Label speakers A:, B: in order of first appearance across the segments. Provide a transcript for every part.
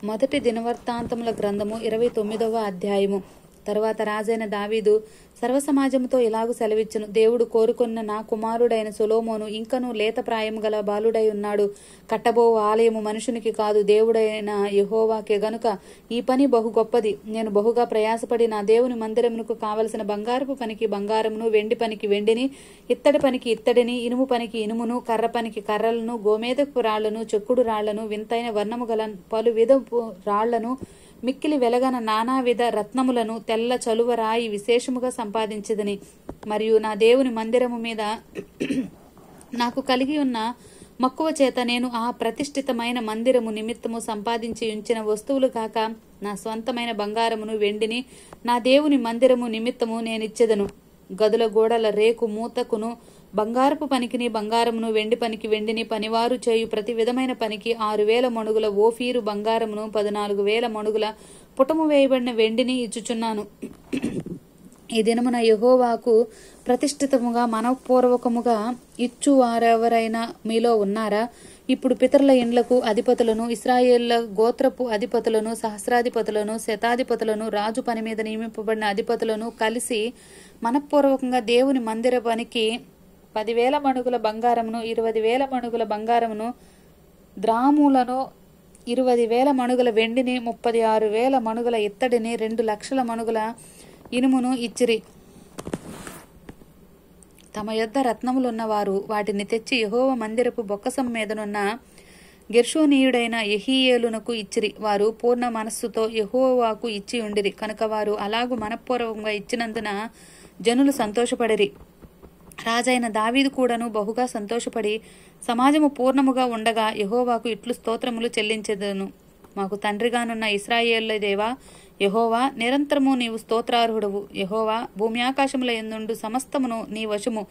A: మొదటి దినవృత్తాంతముల గ్రంథము 29వ అధ్యాయము. తరువాత రాజైన దావీదు సర్వసమాజముతో ఇలాగు సెలవిచ్చును. దేవుడు కోరుకున్న నా కుమారుడైన సొలొమోను ఇంకనూ లేత ప్రాయము గల బాలుడై ఉన్నాడు. కట్టబో ఆలయము మనుషునికి కాదు, దేవుడైన యెహోవాకే గనుక ఈ పని బహు గొప్పది. నేను బహుగా ప్రయాసపడి నా దేవుని మందిరమునకు కావలసిన బంగారపు పనికి బంగారమును, వెండి పనికి వెండిని, ఇత్తడి పనికి ఇత్తడిని, ఇనుము పనికి ఇనుమును, కర్ర పనికి కర్రలను, గోమేదపు రాళ్లను, చెక్కుడు రాళ్లను, వింతైన వర్ణము గల పలు విధపు రాళ్లను, మిక్కిలి వెలగన నానావిధ రత్నములను, తెల్ల చలువ రాయి విశేషముగా సంపాదించదని, మరియు నా దేవుని మందిరము మీద నాకు కలిగి ఉన్న మక్కువ చేత నేను ఆ ప్రతిష్ఠితమైన మందిరము నిమిత్తము సంపాదించి ఉంచిన వస్తువులు కాక నా స్వంతమైన బంగారమును వెండిని నా దేవుని మందిరము నిమిత్తము నేనిచ్చెదను. గదుల గోడల రేకు మూతకును, బంగారపు పనికిని బంగారమును, వెండి పనికి వెండిని, పనివారు చేయు ప్రతి విధమైన పనికి 6,000 మణుగుల ఓఫీరు బంగారమును, 14,000 మణుగుల పుటము వేయబడిన వెండిని ఇచ్చుచున్నాను. ఈ దినమున యెహోవాకు ప్రతిష్ఠితముగా మనఃపూర్వకముగా ఇచ్చువారెవరైనా మీలో ఉన్నారా? ఇప్పుడు పితరుల ఇండ్లకు అధిపతులను, ఇశ్రాయేళ్ల గోత్రపు అధిపతులను, సహస్రాధిపతులను, శతాధిపతులను, రాజు పని మీద నియమింపబడిన అధిపతులను కలిసి మనఃపూర్వకంగా దేవుని మందిర పనికి 10,000 మణుగుల బంగారమును, 20,000 మణుగుల బంగారమును, ద్రాములను, 20,000 మణుగుల వెండిని, 36,000 మణుగుల ఇత్తడిని, 2 లక్షల మణుగుల ఇనుమును ఇచ్చిరి. తమ యొద్ద రత్నములున్నవారు వాటిని తెచ్చి యెహోవా మందిరపు బొక్కసం మీదనున్న గెర్షోనీయుడైన యెహీయేలునకు ఇచ్చిరి. వారు పూర్ణ మనస్సుతో యెహోవాకు ఇచ్చి ఉండిరి కనుక వారు అలాగు మనఃపూర్వకంగా ఇచ్చినందున జనులు సంతోషపడిరి. రాజైన దావీదు కూడాను బహుగా సంతోషపడి సమాజము పూర్ణముగా ఉండగా యెహోవాకు ఇట్లు స్తోత్రములు చెల్లించెదను. మాకు తండ్రిగానున్న ఇశ్రాయేలు దేవా యెహోవా, నిరంతరము నీవు స్తోత్రార్హుడవు. యెహోవా, భూమి ఆకాశముల యందుండు సమస్తమును నీ వశము.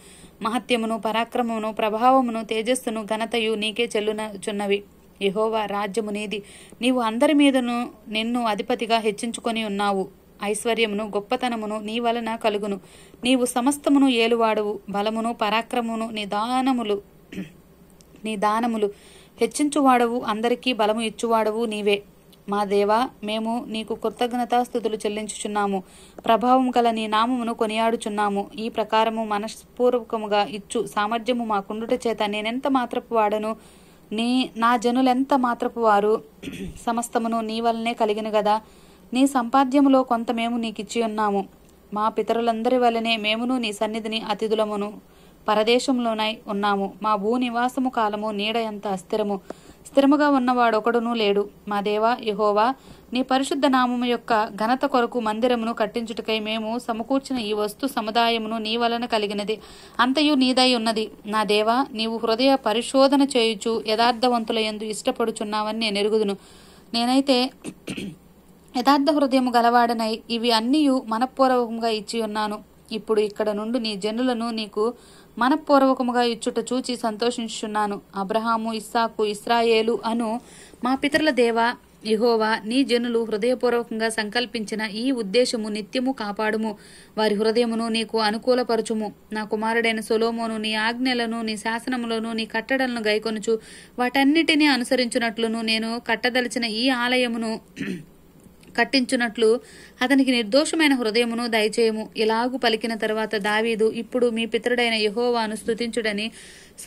A: మహత్యమును, పరాక్రమమును, ప్రభావమును, తేజస్సును, ఘనతయు నీకే చెల్లుచున్నవి. యెహోవా, రాజ్యము నీది. నీవు అందరి మీదను నిన్ను అధిపతిగా హెచ్చించుకొని ఉన్నావు. ఐశ్వర్యమును, గొప్పతనమును నీ వలన కలుగును. నీవు సమస్తమును ఏలువాడవు. బలమును, పరాక్రమమును నీ దానములు హెచ్చించువాడవు. అందరికీ బలము ఇచ్చువాడవు నీవే. మా దేవా, మేము నీకు కృతజ్ఞతాస్తుతులు చెల్లించుచున్నాము. ప్రభావం గల నీ నామమును కొనియాడుచున్నాము. ఈ ప్రకారము మనస్పూర్వకముగా ఇచ్చు సామర్థ్యము మాకుండుట చేత నేనెంత మాత్రపు వాడను, నా జనులెంత మాత్రపు వారు. సమస్తమును నీ వలనే కలిగిన గదా. నీ సంపాద్యములో కొంత మేము నీకిచ్చి ఉన్నాము. మా పితరులందరి వలనే మేమును నీ సన్నిధిని అతిథులమును పరదేశంలోనై ఉన్నాము. మా భూనివాసము కాలము నీడ ఎంత అస్థిరము. స్థిరముగా ఉన్నవాడొకడునూ లేడు. మా దేవా యెహోవా, నీ పరిశుద్ధ నామము యొక్క ఘనత కొరకు మందిరమును కట్టించుటకై మేము సమకూర్చిన ఈ వస్తు సముదాయమును నీ వలన కలిగినది. అంతయు నీదై ఉన్నది. నా దేవా, నీవు హృదయ పరిశోధన చేయుచు యథార్థవంతుల యందు ఇష్టపడుచున్నావని నేను ఎరుగుదును. నేనైతే యథార్థ హృదయము గలవాడనై ఇవి అన్నియు మనఃపూర్వకంగా ఇచ్చి ఉన్నాను. ఇప్పుడు ఇక్కడ నుండి నీ జనులను నీకు మనఃపూర్వకముగా ఇచ్చుట చూచి సంతోషించుచున్నాను. అబ్రహాము, ఇస్సాకు, ఇశ్రాయేలు అను మా పితరుల దేవా యెహోవా, నీ జనులు హృదయపూర్వకంగా సంకల్పించిన ఈ ఉద్దేశము నిత్యము కాపాడుము. వారి హృదయమును నీకు అనుకూలపరచుము. నా కుమారుడైన సొలొమోను నీ ఆజ్ఞలను, నీ శాసనములను, నీ కట్టడలను గైకొనుచు వాటన్నిటినీ అనుసరించునట్లును నేను కట్టదలిచిన ఈ ఆలయమును కట్టించున్నట్లు అతనికి నిర్దోషమైన హృదయమును దయచేయము. ఇలాగు పలికిన తరువాత దావీదు, ఇప్పుడు మీ పితరుడైన యెహోవాను స్తుతించుడని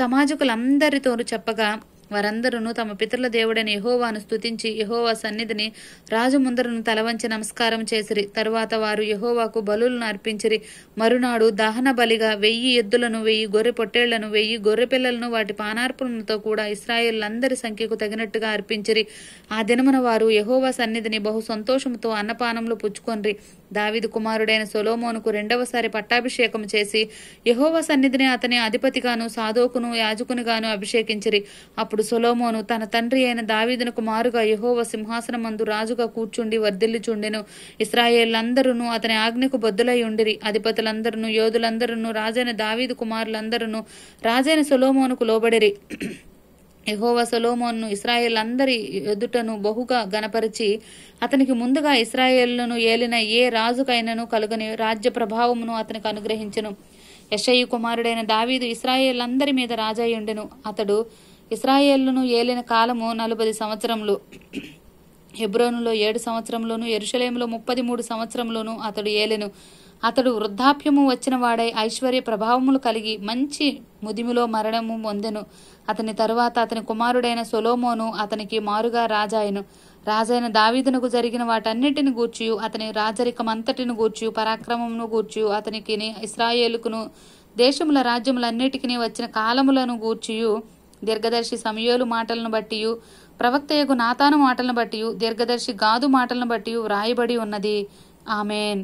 A: సమాజకులందరితోనూ చెప్పగా వారందరూ తమ పితరుల దేవుడైన యెహోవాను స్తుతించి యెహోవా సన్నిధిని రాజు ముందరను తలవంచి నమస్కారం చేసిరి. తరువాత వారు యెహోవాకు బలులను అర్పించిరి. మరునాడు దహన బలిగా 1000 ఎద్దులను, 1000 గొర్రె పొట్టేళ్లను, 1000 గొర్రె పిల్లలను వాటి పానార్పణలతో కూడా ఇశ్రాయేలులందరి సంఖ్యకు తగినట్టుగా అర్పించిరి. ఆ దినమున వారు యెహోవా సన్నిధిని బహు సంతోషముతో అన్నపానములు పుచ్చుకొనిరి. దావీదు కుమారుడైన సొలొమోనుకు 2వసారి పట్టాభిషేకం చేసి యెహోవా సన్నిధిని అతని అధిపతిగాను, సాదోకును యాజకునిగాను అభిషేకించిరి. అప్పుడు సొలొమోను తన తండ్రి అయిన దావీదునకు మారుగా యెహోవా సింహాసనమందు రాజుగా కూర్చుండి వర్ధిల్లుచుండెను. ఇశ్రాయేలులందరూ అతని ఆజ్ఞకు బద్దులై ఉండిరి. అధిపతులందరూ, యోధులందరూ, రాజైన దావీదు కుమారులందరూ రాజైన సొలొమోనుకు లోబడిరి. యెహోవా సొలొమోనును ఇశ్రాయేలులందరి ఎదుటను బహుగా గణపరిచి అతనికి ముందుగా ఇశ్రాయేలును ఏలిన ఏ రాజుకైనను కలుగని రాజ్య ప్రభావమును అతనికి అనుగ్రహించెను. యెషయి కుమారుడైన దావీదు ఇశ్రాయేలులందరి మీద రాజయ్యుండెను. అతడు ఇశ్రాయేలును ఏలిన కాలము 40 సంవత్సరములు. హెబ్రోనులో 7 సంవత్సరంలోను యెరూషలేములో 33 సంవత్సరంలోను అతడు ఏలెను. అతడు వృద్ధాప్యము వచ్చిన వాడై ఐశ్వర్య ప్రభావములు కలిగి మంచి ముదిమిలో మరణము పొందెను. అతని తరువాత అతని కుమారుడైన సొలొమోను అతనికి మారుగా రాజాయను. రాజైన దావీదునకు జరిగిన వాటన్నిటిని గూర్చియు అతని రాజరికమంతటిని గూర్చియు పరాక్రమమును గూర్చియు అతనికిని ఇశ్రాయేలుకును దేశముల రాజ్యములన్నిటికీ వచ్చిన కాలములను గూర్చియు దీర్ఘదర్శి సమూయేలు మాటలను బట్టియు ప్రవక్తయగు నాతాను మాటలను బట్టియు దీర్ఘదర్శి గాదు మాటలను బట్టియు వ్రాయబడి ఉన్నది. ఆమేన్.